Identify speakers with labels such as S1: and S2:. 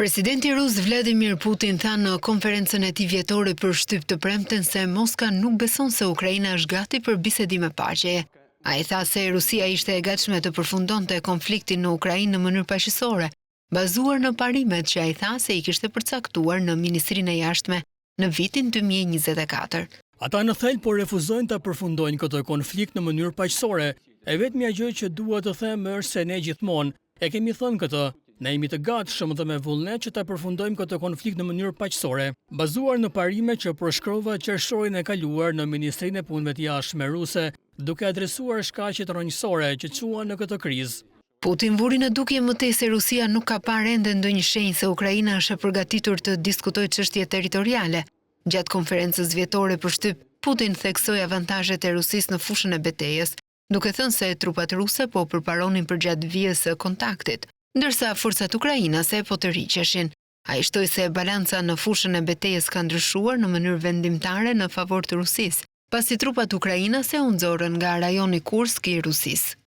S1: Presidenti rus Vladimir Putin tha në konferencën e tij vjetore për shtyp të premten se Moska nuk beson se Ukraina është gati për bisedime paqeje. Ai tha se Rusia ishte e gatshme të përfundonte konfliktin në Ukrainë në mënyrë paqësorë, bazuar në parimet që ai tha se I kishte përcaktuar në Ministrinë e Jashtme në vitin 2024.
S2: Ata në thelb po refuzojnë ta përfundojnë këtë konflikt në mënyrë paqësore. E vetmja gjë që dua të them është se ne gjithmonë e kemi thënë këtë. Ne jemi të gatshëm dhe me vullnet që ta përfundojmë këtë konflikt në mënyrë paqësore, bazuar në parime që përshkrova qershorin e kaluar në Ministrinë e Punëve të Jashtme ruse, duke adresuar shkaqjet rrënjësore që çuan në këtë krizë.
S1: Putin vuri në dukje më tej se Rusia nuk ka parë ende ndonjë shenjë se Ukraina është e përgatitur të diskutojë çështje territoriale. Gjatë konferencës vjetore për shtyp, Putin theksoi avantazhet e Rusisë në fushën e betejës, duke thënë se trupat ruse po përparonin përgjatë vijës së kontaktit, ndërsa forcat ukrainase po të rriqeshin. Ai shtoi se balanca në fushën e betejës ka ndryshuar në mënyrë vendimtare në favor të Rusisë, pasi trupat ukrainase u nxorën nga rajoni Kursk I Rusisë.